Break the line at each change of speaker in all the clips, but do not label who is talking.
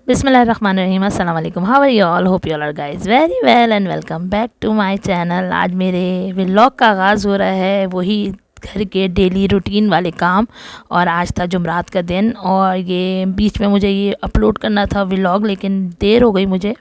बिस्मिल्लाहिर्रहमानिर्रहीम, अस्सलाम वालेकुम। How are you all? Hope you all are guys very well and welcome back to my channel. आज मेरे vlog का आगाज़ हो रहा है वही घर के डेली रूटीन वाले काम। और आज था जुमरात का दिन और ये बीच में मुझे ये अपलोड करना था व्लॉग, लेकिन देर हो गई मुझे,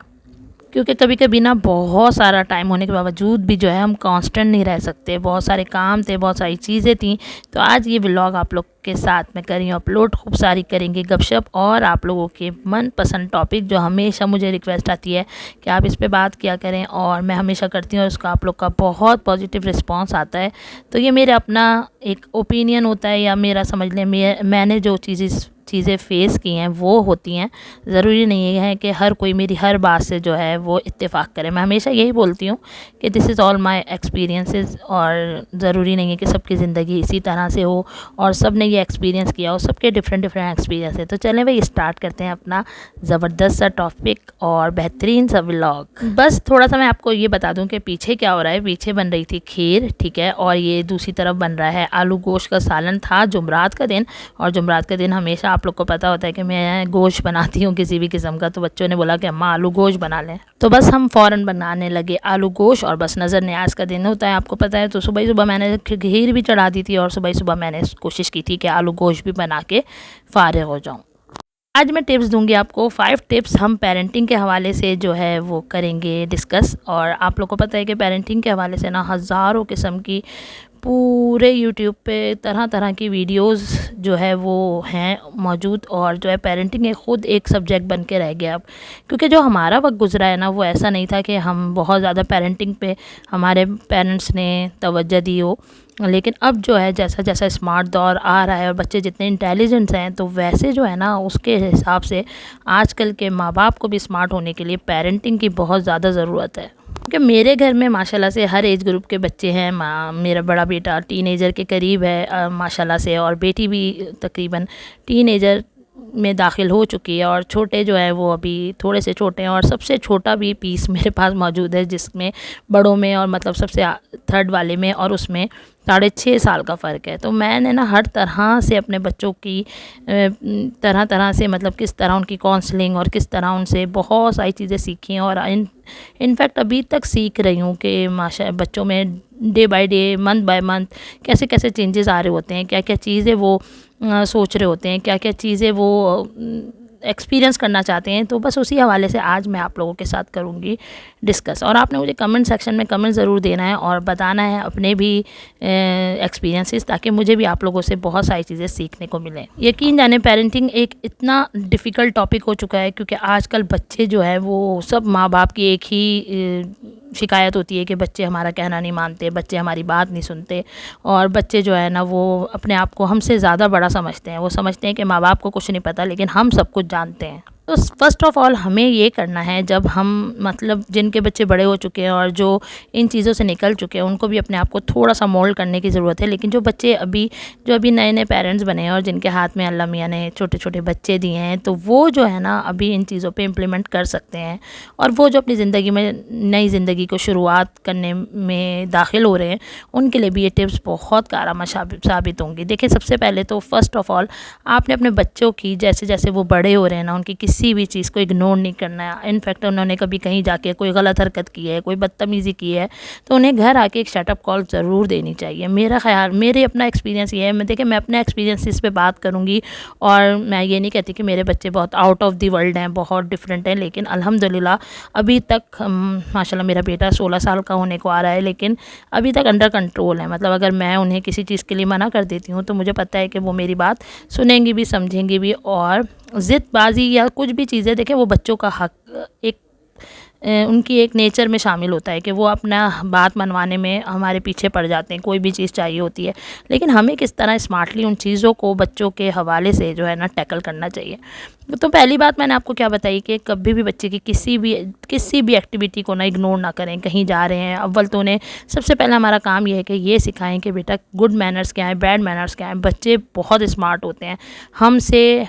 क्योंकि कभी कभी ना बहुत सारा टाइम होने के बावजूद भी जो है हम कांस्टेंट नहीं रह सकते। बहुत सारे काम थे, बहुत सारी चीज़ें थी। तो आज ये व्लॉग आप लोग के साथ में करी अपलोड, खूब सारी करेंगे गपशप और आप लोगों के मनपसंद टॉपिक जो हमेशा मुझे रिक्वेस्ट आती है कि आप इस पे बात किया करें, और मैं हमेशा करती हूँ और उसका आप लोग का बहुत पॉजिटिव रिस्पांस आता है। तो ये मेरा अपना एक ओपिनियन होता है, या मेरा समझ लें मैंने जो चीज़ें फ़ेस की हैं वो होती हैं। ज़रूरी नहीं है कि हर कोई मेरी हर बात से जो है वो इत्तेफाक करे। मैं हमेशा यही बोलती हूँ कि this is all my experiences, और ज़रूरी नहीं है कि सबकी ज़िंदगी इसी तरह से हो और सब ने ये एक्सपीरियंस किया हो। सबके डिफरेंट डिफरेंट एक्सपीरियंस है। तो चलें भाई, स्टार्ट करते हैं अपना ज़बरदस्त सा टॉपिक और बेहतरीन सा व्लॉग। बस थोड़ा सा मैं आपको ये बता दूँ कि पीछे क्या हो रहा है। पीछे बन रही थी खीर, ठीक है, और ये दूसरी तरफ बन रहा है आलू गोश्त का सालन। था जुमरात का दिन, और जुमरात का दिन हमेशा आप लोग को पता होता है कि मैं गोश्त बनाती हूँ किसी भी किस्म का। तो बच्चों ने बोला कि अम्मा आलू गोश्त बना लें, तो बस हम फ़ौरन बनाने लगे आलू गोश्त। और बस नज़र न्याज का दिन होता है, आपको पता है। तो सुबह ही सुबह मैंने खीर भी चढ़ा दी थी, और सुबह ही सुबह मैंने कोशिश की थी कि आलू गोश्त भी बना के फ़ारिग हो जाऊँ। आज मैं टिप्स दूंगी आपको, 5 टिप्स हम पेरेंटिंग के हवाले से जो है वो करेंगे डिस्कस। और आप लोग को पता है कि पेरेंटिंग के हवाले से ना हज़ारों किस्म की पूरे यूट्यूब पे तरह तरह की वीडियोस जो है वो हैं मौजूद। और जो है पेरेंटिंग एक ख़ुद एक सब्जेक्ट बन के रह गया अब, क्योंकि जो हमारा वक्त गुजरा है ना वो ऐसा नहीं था कि हम बहुत ज़्यादा पेरेंटिंग पे हमारे पेरेंट्स ने तवज्जो दी हो। लेकिन अब जो है जैसा जैसा स्मार्ट दौर आ रहा है और बच्चे जितने इंटेलिजेंट हैं, तो वैसे जो है ना उसके हिसाब से आजकल के माँ बाप को भी स्मार्ट होने के लिए पेरेंटिंग की बहुत ज़्यादा ज़रूरत है। क्योंकि मेरे घर में माशाल्लाह से हर एज ग्रुप के बच्चे हैं। मेरा बड़ा बेटा टीनेजर के करीब है माशाल्लाह से, और बेटी भी तकरीबन टीनेजर में दाखिल हो चुकी है। और छोटे जो है वो अभी थोड़े से छोटे हैं, और सबसे छोटा भी पीस मेरे पास मौजूद है, जिसमें बड़ों में और मतलब सबसे थर्ड वाले में और उसमें 6.5 साल का फ़र्क है। तो मैंने ना हर तरह से अपने बच्चों की तरह तरह से मतलब किस तरह उनकी काउंसलिंग और किस तरह उनसे बहुत सारी चीज़ें सीखी हैं। और इनफैक्ट अभी तक सीख रही हूँ कि माशा बच्चों में day by day, month by month कैसे कैसे चेंजेस आ रहे होते हैं, क्या क्या चीज़ें वो सोच रहे होते हैं, क्या क्या चीज़ें वो एक्सपीरियंस करना चाहते हैं। तो बस उसी हवाले से आज मैं आप लोगों के साथ करूँगी डिस्कस। और आपने मुझे कमेंट सेक्शन में कमेंट ज़रूर देना है और बताना है अपने भी एक्सपीरियंसेस, ताकि मुझे भी आप लोगों से बहुत सारी चीज़ें सीखने को मिलें। यकीन जाने पेरेंटिंग एक इतना डिफ़िकल्ट टॉपिक हो चुका है, क्योंकि आजकल बच्चे जो है वो सब माँ बाप की एक ही शिकायत होती है कि बच्चे हमारा कहना नहीं मानते, बच्चे हमारी बात नहीं सुनते। और बच्चे जो है ना वो अपने आप को हमसे ज़्यादा बड़ा समझते हैं। वो समझते हैं कि माँ बाप को कुछ नहीं पता, लेकिन हम सब कुछ जानते हैं। तो फ़र्स्ट ऑफ़ ऑल हमें ये करना है, जब हम मतलब जिनके बच्चे बड़े हो चुके हैं और जो इन चीज़ों से निकल चुके हैं, उनको भी अपने आप को थोड़ा सा मोल्ड करने की ज़रूरत है। लेकिन जो बच्चे अभी नए नए पेरेंट्स बने हैं और जिनके हाथ में अल्लाह मियाँ ने छोटे छोटे बच्चे दिए हैं, तो वो जो है ना अभी इन चीज़ों पे इम्प्लीमेंट कर सकते हैं। और वो जो अपनी ज़िंदगी में नई ज़िंदगी को शुरुआत करने में दाखिल हो रहे हैं, उनके लिए भी ये टिप्स बहुत कारआमद साबित होंगी। देखिए, सबसे पहले तो फ़र्स्ट ऑफ़ ऑल आपने अपने बच्चों की जैसे जैसे वो बड़े हो रहे हैं ना, उनकी किसी भी चीज़ को इग्नोर नहीं करना है। इनफैक्ट उन्होंने कभी कहीं जाके कोई गलत हरकत की है, कोई बदतमीज़ी की है, तो उन्हें घर आके एक शटअप कॉल ज़रूर देनी चाहिए। मेरा ख़्याल, मेरे अपना एक्सपीरियंस ये है। देखिए, मैं अपने एक्सपीरियंस पे बात करूँगी, और मैं ये नहीं कहती कि मेरे बच्चे बहुत आउट ऑफ द वर्ल्ड हैं, बहुत डिफरेंट हैं। लेकिन अल्हम्दुलिल्लाह अभी तक माशाल्लाह मेरा बेटा 16 साल का होने को आ रहा है, लेकिन अभी तक अंडर कंट्रोल है। मतलब अगर मैं उन्हें किसी चीज़ के लिए मना कर देती हूँ, तो मुझे पता है कि वो मेरी बात सुनेंगी भी, समझेंगी भी। और ज़िद्दबाज़ी या कुछ भी चीज़ें, देखें, वो बच्चों का हक एक उनकी एक नेचर में शामिल होता है कि वो अपना बात मनवाने में हमारे पीछे पड़ जाते हैं। कोई भी चीज़ चाहिए होती है, लेकिन हमें किस तरह स्मार्टली उन चीज़ों को बच्चों के हवाले से जो है ना टैकल करना चाहिए। तो पहली बात मैंने आपको क्या बताई कि कभी भी बच्चे की किसी भी एक्टिविटी को ना इग्नोर ना करें। कहीं जा रहे हैं, अव्वल तो उन्हें सबसे पहले हमारा काम ये है कि ये सिखाएं कि बेटा गुड मैनर्स क्या है, बैड मैनर्स क्या है। बच्चे बहुत स्मार्ट होते हैं, हमसे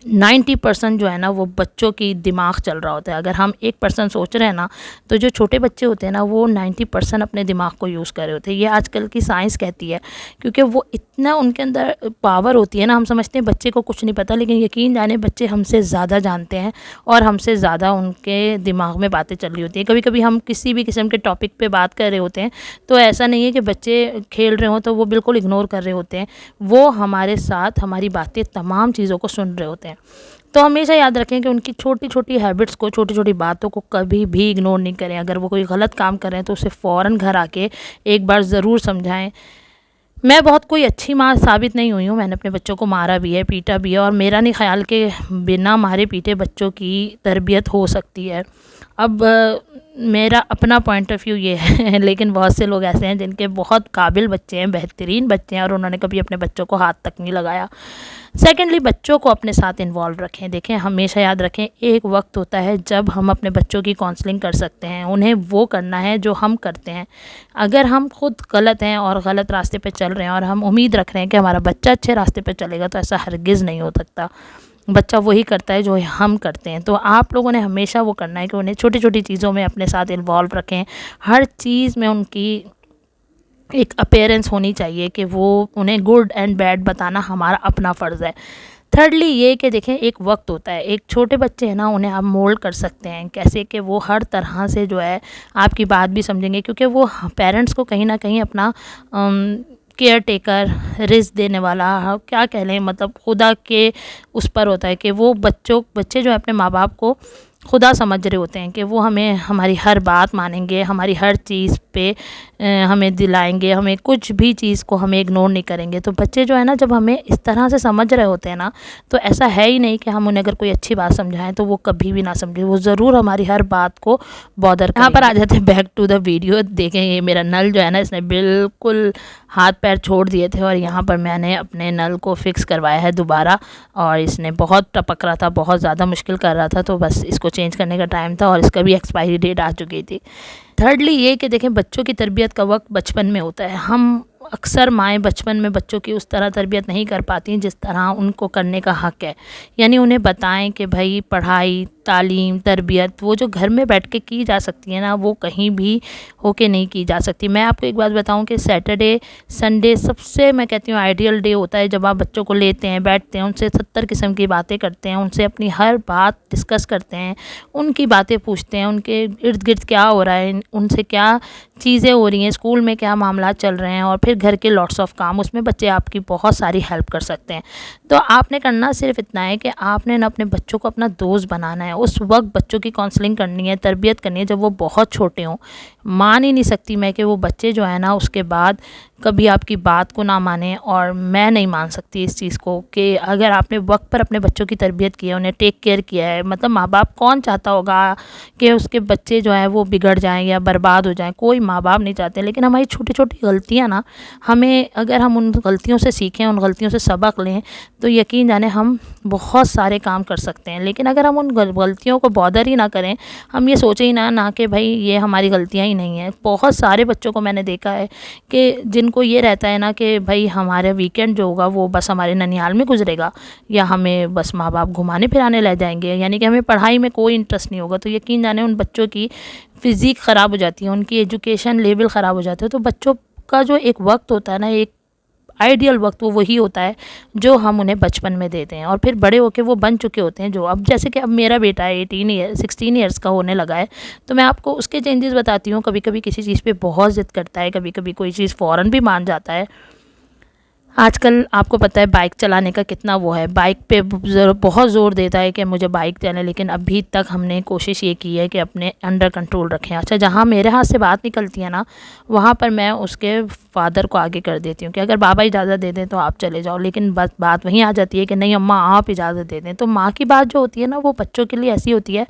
90% जो है ना वो बच्चों की दिमाग चल रहा होता है। अगर हम 1% सोच रहे हैं ना, तो जो छोटे बच्चे होते हैं ना वो 90% अपने दिमाग को यूज़ कर रहे होते हैं। ये आजकल की साइंस कहती है, क्योंकि वो इतना उनके अंदर पावर होती है ना। हम समझते हैं बच्चे को कुछ नहीं पता, लेकिन यकीन जाने बच्चे हमसे ज़्यादा जानते हैं और हमसे ज़्यादा उनके दिमाग में बातें चल रही होती हैं। कभी कभी हम किसी भी किस्म के टॉपिक पे बात कर रहे होते हैं, तो ऐसा नहीं है कि बच्चे खेल रहे हों तो वो बिल्कुल इग्नोर कर रहे होते हैं। वो हमारे साथ हमारी बातें, तमाम चीज़ों को सुन रहे होते हैं। तो हमेशा याद रखें कि उनकी छोटी छोटी हैबिट्स को, छोटी छोटी बातों को कभी भी इग्नोर नहीं करें। अगर वो कोई गलत काम कर रहे हैं तो उसे फ़ौरन घर आके एक बार ज़रूर समझाएं। मैं बहुत कोई अच्छी माँ साबित नहीं हुई हूँ, मैंने अपने बच्चों को मारा भी है, पीटा भी है, और मेरा नहीं ख्याल कि बिना मारे पीटे बच्चों की तरबियत हो सकती है। अब मेरा अपना पॉइंट ऑफ व्यू ये है लेकिन बहुत से लोग ऐसे हैं जिनके बहुत काबिल बच्चे हैं, बेहतरीन बच्चे हैं, और उन्होंने कभी अपने बच्चों को हाथ तक नहीं लगाया। सेकेंडली, बच्चों को अपने साथ इन्वॉल्व रखें। देखें, हमेशा याद रखें, एक वक्त होता है जब हम अपने बच्चों की काउंसलिंग कर सकते हैं। उन्हें वो करना है जो हम करते हैं। अगर हम खुद गलत हैं और गलत रास्ते पे चल रहे हैं और हम उम्मीद रख रहे हैं कि हमारा बच्चा अच्छे रास्ते पे चलेगा, तो ऐसा हरगिज़ नहीं हो सकता। बच्चा वही करता है जो हम करते हैं। तो आप लोगों ने हमेशा वो करना है कि उन्हें छोटी छोटी चीज़ों में अपने साथ इन्वॉल्व रखें। हर चीज़ में उनकी एक अपीयरेंस होनी चाहिए कि वो, उन्हें गुड एंड बैड बताना हमारा अपना फ़र्ज़ है। थर्डली ये कि देखें, एक वक्त होता है, एक छोटे बच्चे हैं ना, उन्हें आप मोल्ड कर सकते हैं कैसे कि वो हर तरह से जो है आपकी बात भी समझेंगे, क्योंकि वो पेरेंट्स को कहीं ना कहीं अपना केयर टेकर, रिस्क देने वाला, क्या कह लें, मतलब खुदा के उस पर होता है कि वो बच्चे जो है अपने माँ बाप को खुदा समझ रहे होते हैं कि वो हमें, हमारी हर बात मानेंगे, हमारी हर चीज़ पे हमें दिलाएंगे, हमें कुछ भी चीज़ को हमें इग्नोर नहीं करेंगे। तो बच्चे जो है ना, जब हमें इस तरह से समझ रहे होते हैं ना, तो ऐसा है ही नहीं कि हम उन्हें अगर कोई अच्छी बात समझाएं तो वो कभी भी ना समझे। वो ज़रूर हमारी हर बात को बॉदर करेंगे। यहाँ पर आ जाते हैं बैक टू द वीडियो। देखें, ये मेरा नल जो है ना, इसने बिल्कुल हाथ पैर छोड़ दिए थे, और यहाँ पर मैंने अपने नल को फिक्स करवाया है दोबारा, और इसने बहुत टपक रहा था, बहुत ज़्यादा मुश्किल कर रहा था, तो बस इसको चेंज करने का टाइम था, और इसका भी एक्सपायरी डेट आ चुकी थी। थर्डली ये कि देखें, बच्चों की तरबियत का वक्त बचपन में होता है। हम अक्सर माएँ बचपन में बच्चों की उस तरह तरबियत नहीं कर पाती जिस तरह उनको करने का हक़ है। यानी उन्हें बताएं कि भाई पढ़ाई, तालीम, तरबियत वो जो घर में बैठ के की जा सकती है ना, वो कहीं भी होके नहीं की जा सकती। मैं आपको एक बात बताऊं कि सैटरडे, संडे सबसे, मैं कहती हूँ, आइडियल डे होता है जब आप बच्चों को लेते हैं, बैठते हैं, उनसे 70 किस्म की बातें करते हैं, उनसे अपनी हर बात डिस्कस करते हैं, उनकी बातें पूछते हैं, उनके इर्द गिर्द क्या हो रहा है, उनसे क्या चीज़ें हो रही हैं, स्कूल में क्या मामला चल रहे हैं, और फिर घर के लॉट्स ऑफ काम, उसमें बच्चे आपकी बहुत सारी हेल्प कर सकते हैं। तो आपने करना सिर्फ इतना है कि आपने ना अपने बच्चों को अपना दोस्त बनाना है। उस वक्त बच्चों की काउंसलिंग करनी है, तरबियत करनी है जब वो बहुत छोटे हों। मान ही नहीं सकती मैं कि वो बच्चे जो है ना, उसके बाद कभी आपकी बात को ना माने, और मैं नहीं मान सकती इस चीज़ को कि अगर आपने वक्त पर अपने बच्चों की तरबियत की है, उन्हें टेक केयर किया है, मतलब माँ बाप कौन चाहता होगा कि उसके बच्चे जो हैं वो बिगड़ जाएं या बर्बाद हो जाएं? कोई माँ बाप नहीं चाहते। लेकिन हमारी छोटी छोटी गलतियाँ ना, हमें, अगर हम उन गलतियों से सीखें, उन गलतियों से सबक लें, तो यकीन जाने हम बहुत सारे काम कर सकते हैं। लेकिन अगर हम उन गलतियों को बॉदर ही ना करें, हम ये सोचें ही ना कि भाई ये हमारी गलतियाँ ही नहीं हैं। बहुत सारे बच्चों को मैंने देखा है कि जिनको ये रहता है ना कि भाई हमारे वीकेंड जो होगा वो बस हमारे ननिहाल में गुजरेगा, या हमें बस माँ बाप घुमाने फिराने ले जाएंगे, यानी कि हमें पढ़ाई में कोई इंटरेस्ट नहीं होगा। तो यकीन जाने उन बच्चों की फ़िज़िक ख़राब हो जाती है, उनकी एजुकेशन लेवल ख़राब हो जाता है। तो बच्चों का जो एक वक्त होता है ना, एक आइडियल वक्त, वो वही होता है जो हम उन्हें बचपन में देते हैं, और फिर बड़े होकर वो बन चुके होते हैं। जो अब, जैसे कि अब मेरा बेटा 16 ईयर्स का होने लगा है, तो मैं आपको उसके चेंजेस बताती हूँ। कभी कभी किसी चीज़ पे बहुत ज़िद करता है, कभी कभी कोई चीज़ फ़ौरन भी मान जाता है। आजकल आपको पता है बाइक चलाने का कितना वो है, बाइक पे बहुत ज़ोर देता है कि मुझे बाइक चलाए, लेकिन अभी तक हमने कोशिश ये की है कि अपने अंडर कंट्रोल रखें। अच्छा, जहाँ मेरे हाथ से बात निकलती है ना, वहाँ पर मैं उसके फादर को आगे कर देती हूँ कि अगर बाबा इजाज़त दे दें तो आप चले जाओ, लेकिन बात वहीं आ जाती है कि नहीं अम्मा आप इजाज़त दे दें। तो माँ की बात जो होती है ना, वो बच्चों के लिए ऐसी होती है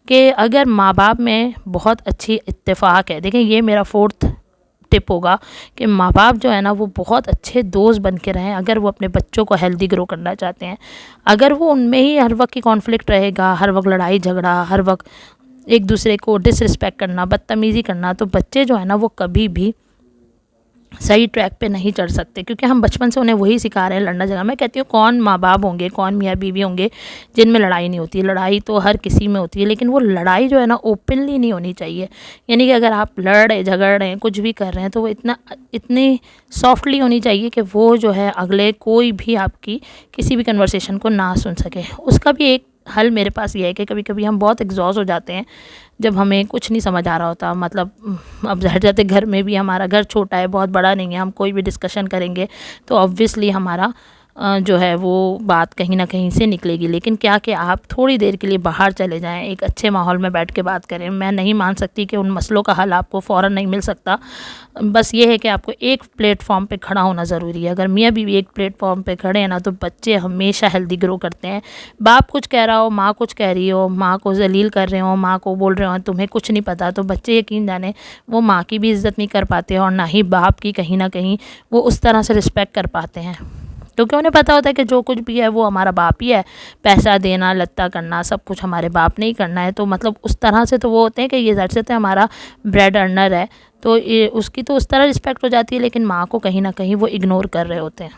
कि अगर माँ बाप में बहुत अच्छी इत्तेफाक है, देखें ये मेरा 4th टिप होगा कि माँ बाप जो है ना, वो बहुत अच्छे दोस्त बन के रहें अगर वो अपने बच्चों को हेल्दी ग्रो करना चाहते हैं। अगर वो उनमें ही हर वक्त की कॉन्फ्लिक्ट रहेगा, हर वक्त लड़ाई झगड़ा, हर वक्त एक दूसरे को डिसरिस्पेक्ट करना, बदतमीज़ी करना, तो बच्चे जो है ना वो कभी भी सही ट्रैक पे नहीं चढ़ सकते, क्योंकि हम बचपन से उन्हें वही सिखा रहे हैं, लड़ना झगड़ना। मैं कहती हूँ कौन माँ बाप होंगे, कौन मियाँ बीवी होंगे जिनमें लड़ाई नहीं होती है। लड़ाई तो हर किसी में होती है, लेकिन वो लड़ाई जो है ना ओपनली नहीं होनी चाहिए। यानी कि अगर आप लड़ रहे, झगड़ रहे हैं, कुछ भी कर रहे हैं, तो वो इतनी सॉफ्टली होनी चाहिए कि वो जो है अगले कोई भी आपकी किसी भी कन्वर्सेशन को ना सुन सके। उसका भी एक हल मेरे पास ये है कि कभी कभी हम बहुत एग्जॉस्ट हो जाते हैं जब हमें कुछ नहीं समझ आ रहा होता। मतलब अब ज़ाहिर जाते घर में भी, हमारा घर छोटा है, बहुत बड़ा नहीं है, हम कोई भी डिस्कशन करेंगे तो ऑब्वियसली हमारा जो है वो बात कहीं ना कहीं से निकलेगी। लेकिन क्या कि आप थोड़ी देर के लिए बाहर चले जाएं, एक अच्छे माहौल में बैठ के बात करें। मैं नहीं मान सकती कि उन मसलों का हल आपको फ़ौरन नहीं मिल सकता। बस ये है कि आपको एक प्लेटफॉर्म पे खड़ा होना ज़रूरी है। अगर मियाँ बीवी एक प्लेटफॉर्म पे खड़े हैं ना, तो बच्चे हमेशा हेल्दी ग्रो करते हैं। बाप कुछ कह रहा हो, माँ कुछ कह रही हो, माँ को जलील कर रहे हो, माँ को बोल रहे हो तुम्हें कुछ नहीं पता, तो बच्चे यकीन जाने वो माँ की भी इज़्ज़त नहीं कर पाते और ना ही बाप की कहीं ना कहीं वो उस तरह से रिस्पेक्ट कर पाते हैं, क्योंकि उन्हें पता होता है कि जो कुछ भी है वो हमारा बाप ही है। पैसा देना, लत्ता करना, सब कुछ हमारे बाप ने ही करना है। तो मतलब उस तरह से तो वो होते हैं कि ये ज़ाहिर से हमारा ब्रेड अर्नर है, तो ये उसकी तो उस तरह रिस्पेक्ट हो जाती है, लेकिन माँ को कहीं ना कहीं वो इग्नोर कर रहे होते हैं।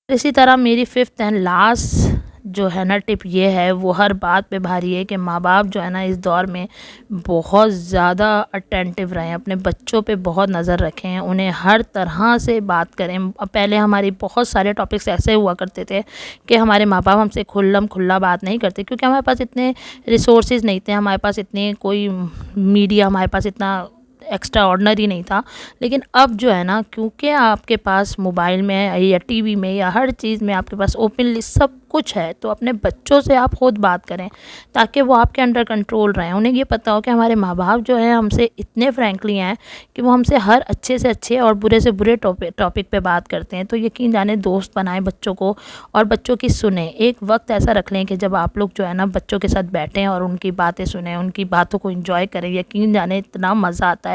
इसी तरह मेरी फिफ्थ एंड लास्ट जो है ना टिप ये है, वो हर बात पे भारी है कि माँ बाप जो है ना इस दौर में बहुत ज़्यादा अटेंटिव रहें, अपने बच्चों पे बहुत नज़र रखें, उन्हें हर तरह से बात करें। अब पहले हमारी बहुत सारे टॉपिक्स ऐसे हुआ करते थे कि हमारे माँ बाप हमसे खुल्लम खुल्ला बात नहीं करते, क्योंकि हमारे पास इतने रिसोर्सेज नहीं थे, हमारे पास इतने कोई मीडिया, हमारे पास इतना एक्स्ट्रा ऑर्डनरी नहीं था। लेकिन अब जो है ना, क्योंकि आपके पास मोबाइल में या टीवी में या हर चीज़ में आपके पास ओपनली सब कुछ है, तो अपने बच्चों से आप खुद बात करें ताकि वो आपके अंडर कंट्रोल रहें। उन्हें ये पता हो कि हमारे माँ बाप जो है हमसे इतने फ्रैंकली हैं कि वो हमसे हर अच्छे से अच्छे और बुरे से बुरे टॉपिक पे बात करते हैं। तो यकीन जाने दोस्त बनाएं बच्चों को और बच्चों की सुने। एक वक्त ऐसा रख लें कि जब आप लोग जो है ना बच्चों के साथ बैठें और उनकी बातें सुने, उनकी बातों को एंजॉय करें। यकीन जाने इतना मज़ा आता है।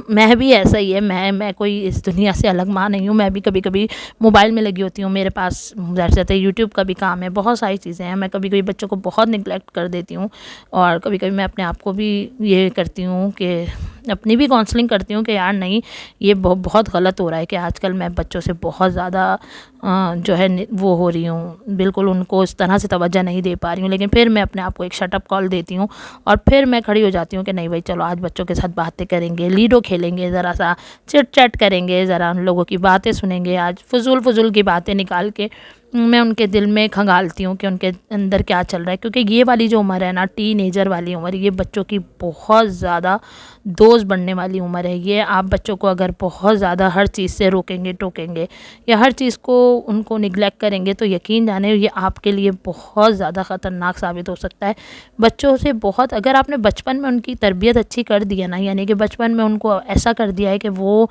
मैं भी ऐसा ही है, मैं कोई इस दुनिया से अलग माँ नहीं हूँ। मैं भी कभी कभी मोबाइल में लगी होती हूँ, मेरे पास ज़ाहिर से यूट्यूब का भी काम है, बहुत सारी चीज़ें हैं। मैं कभी कभी बच्चों को बहुत निगलेक्ट कर देती हूँ और कभी कभी मैं अपने आप को भी ये करती हूँ कि अपनी भी काउंसलिंग करती हूँ कि यार नहीं, ये बहुत गलत हो रहा है कि आजकल मैं बच्चों से बहुत ज़्यादा जो है वो हो रही हूँ, बिल्कुल उनको इस तरह से तवज्जो नहीं दे पा रही हूँ। लेकिन फिर मैं अपने आप को एक शटअप कॉल देती हूँ और फिर मैं खड़ी हो जाती हूँ कि नहीं भाई चलो आज बच्चों के साथ बातें करेंगे, लूडो खेलेंगे, ज़रा सा चिट चैट करेंगे, ज़रा उन लोगों की बातें सुनेंगे। आज फजूल की बातें निकाल के मैं उनके दिल में खंगालती हूँ कि उनके अंदर क्या चल रहा है, क्योंकि ये वाली जो उम्र है ना, टीनेजर वाली उम्र, ये बच्चों की बहुत ज़्यादा दोस्त बनने वाली उम्र है। ये आप बच्चों को अगर बहुत ज़्यादा हर चीज़ से रोकेंगे टोकेंगे या हर चीज़ को उनको निगलेक्ट करेंगे, तो यकीन जाने ये आपके लिए बहुत ज़्यादा ख़तरनाक साबित हो सकता है। बच्चों से बहुत, अगर आपने बचपन में उनकी तरबियत अच्छी कर दी है ना, यानी कि बचपन में उनको ऐसा कर दिया है कि वो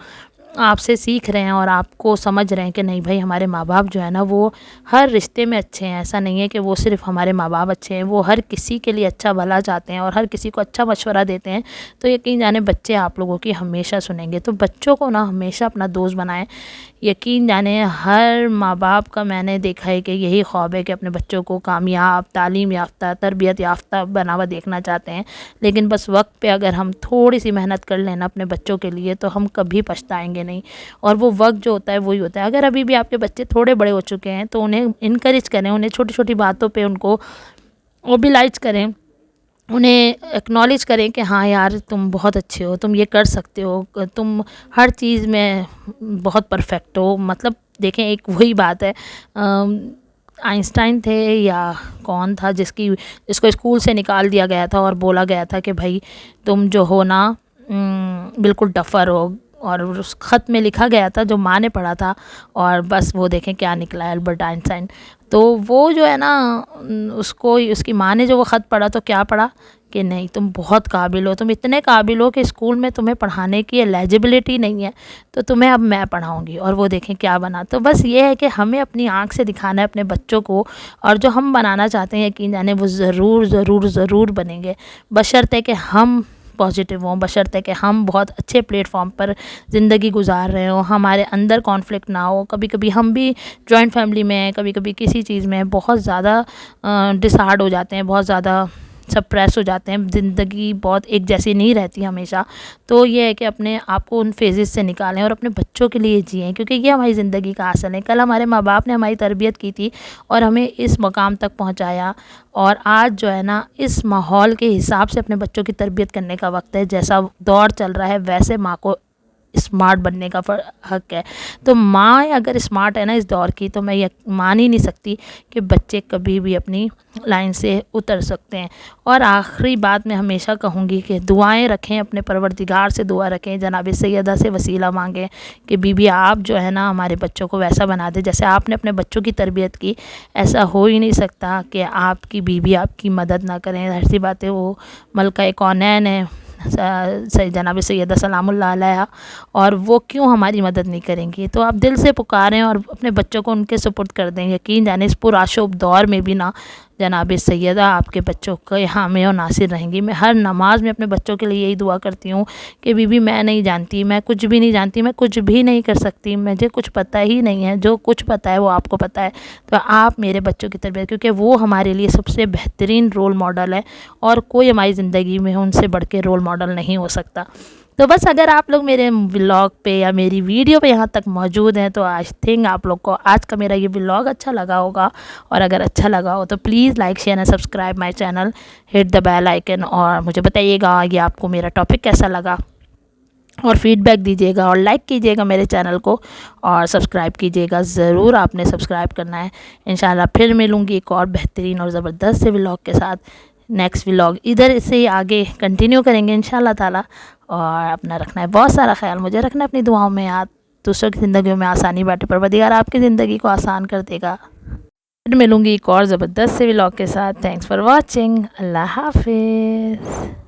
आपसे सीख रहे हैं और आपको समझ रहे हैं कि नहीं भाई हमारे माँ बाप जो है ना वो हर रिश्ते में अच्छे हैं। ऐसा नहीं है कि वो सिर्फ हमारे माँ बाप अच्छे हैं, वो हर किसी के लिए अच्छा भला चाहते हैं और हर किसी को अच्छा मशवरा देते हैं। तो यकीन जाने बच्चे आप लोगों की हमेशा सुनेंगे। तो बच्चों को ना हमेशा अपना दोस्त बनाएं। यकीन जाने हर माँ बाप का मैंने देखा है कि यही ख्वाब है कि अपने बच्चों को कामयाब, तालीम याफ्ता, तरबियत याफ्ता बना हुआ देखना चाहते हैं। लेकिन बस वक्त पे अगर हम थोड़ी सी मेहनत कर लेना अपने बच्चों के लिए, तो हम कभी पछताएंगे नहीं। और वो वक्त जो होता है वही होता है। अगर अभी भी आपके बच्चे थोड़े बड़े हो चुके हैं तो उन्हें इनकरेज करें, उन्हें छोटी छोटी बातों पे उनको ओबिलाइज करें, उन्हें एक्नॉलेज करें कि हाँ यार तुम बहुत अच्छे हो, तुम ये कर सकते हो, तुम हर चीज़ में बहुत परफेक्ट हो। मतलब देखें, एक वही बात है, आइंस्टाइन थे या कौन था जिसको स्कूल से निकाल दिया गया था और बोला गया था कि भाई तुम जो हो ना बिल्कुल डफ़र हो, और उस ख़त में लिखा गया था जो माँ ने पढ़ा था, और बस वो देखें क्या निकला, अल्बर्ट आइंस्टाइन। तो वो जो है ना उसको उसकी माँ ने जो वो ख़त पढ़ा तो क्या पढ़ा कि नहीं तुम बहुत काबिल हो, तुम इतने काबिल हो कि स्कूल में तुम्हें पढ़ाने की एलिजिबिलिटी नहीं है, तो तुम्हें अब मैं पढ़ाऊंगी। और वो देखें क्या बना। तो बस ये है कि हमें अपनी आँख से दिखाना है अपने बच्चों को, और जो हम बनाना चाहते हैं यकीन जाने वो ज़रूर बनेंगे, बशर्ते कि हम पॉजिटिव हों, बशर्ते कि हम बहुत अच्छे प्लेटफॉर्म पर ज़िंदगी गुजार रहे हों, हमारे अंदर कॉन्फ्लिक्ट ना हो। कभी कभी हम भी जॉइंट फैमिली में, कभी कभी किसी चीज़ में बहुत ज़्यादा डिसहार्ड हो जाते हैं, बहुत ज़्यादा सप्रेस हो जाते हैं, ज़िंदगी बहुत एक जैसी नहीं रहती हमेशा। तो ये है कि अपने आप को उन फेजेस से निकालें और अपने बच्चों के लिए जिएँ, क्योंकि ये हमारी ज़िंदगी का असल है। कल हमारे माँ बाप ने हमारी तरबियत की थी और हमें इस मुकाम तक पहुँचाया, और आज जो है ना, इस माहौल के हिसाब से अपने बच्चों की तरबियत करने का वक्त है। जैसा दौर चल रहा है वैसे माँ को स्मार्ट बनने का हक है। तो माँ अगर स्मार्ट है ना इस दौर की, तो मैं ये मान ही नहीं सकती कि बच्चे कभी भी अपनी लाइन से उतर सकते हैं। और आखिरी बात मैं हमेशा कहूँगी कि दुआएं रखें, अपने परवरदिगार से दुआ रखें, जनाब सैयदा से वसीला मांगें कि बीबी आप जो है ना हमारे बच्चों को वैसा बना दे जैसे आपने अपने बच्चों की तरबियत की। ऐसा हो ही नहीं सकता कि आपकी बीबी आपकी मदद ना करें। ज़ाहिर सी बात है, वो मलका कौनैन है, जनाब सैयदा सलामुल्लाह अलैहा, और वो क्यों हमारी मदद नहीं करेंगी। तो आप दिल से पुकारें और अपने बच्चों को उनके सुपुर्द कर दें। यकीन जाने इस पुराशोभ दौर में भी ना जनाब सैयदा आपके बच्चों के हामी और नासिर रहेंगी। मैं हर नमाज में अपने बच्चों के लिए यही दुआ करती हूँ कि बीबी मैं नहीं जानती, मैं कुछ भी नहीं जानती, मैं कुछ भी नहीं कर सकती, मुझे कुछ पता ही नहीं है, जो कुछ पता है वो आपको पता है। तो आप मेरे बच्चों की तरबियत, क्योंकि वो हमारे लिए सबसे बेहतरीन रोल मॉडल है और कोई हमारी ज़िंदगी में उनसे बढ़ के रोल मॉडल नहीं हो सकता। तो बस अगर आप लोग मेरे व्लॉग पे या मेरी वीडियो पे यहाँ तक मौजूद हैं, तो आई थिंक आप लोग को आज का मेरा ये व्लॉग अच्छा लगा होगा। और अगर अच्छा लगा हो तो please like share and subscribe my channel, hit the bell icon, और मुझे बताइएगा ये आपको मेरा टॉपिक कैसा लगा, और फीडबैक दीजिएगा और लाइक कीजिएगा मेरे चैनल को और सब्सक्राइब कीजिएगा। ज़रूर आपने सब्सक्राइब करना है। इंशाल्लाह फिर मिलूँगी एक और बेहतरीन और ज़बरदस्त से व्लॉग के साथ। नेक्स्ट व्लॉग इधर से ही आगे कंटिन्यू करेंगे इंशाल्लाह ताला। और अपना रखना है बहुत सारा ख्याल, मुझे रखना है अपनी दुआओं में याद। दूसरों की ज़िंदगी में आसानी बांटे, परवरदिगार आपकी ज़िंदगी को आसान कर देगा। फिर मिलूँगी एक और ज़बरदस्त से व्लॉग के साथ। Thanks for watching. अल्लाह हाफिज़।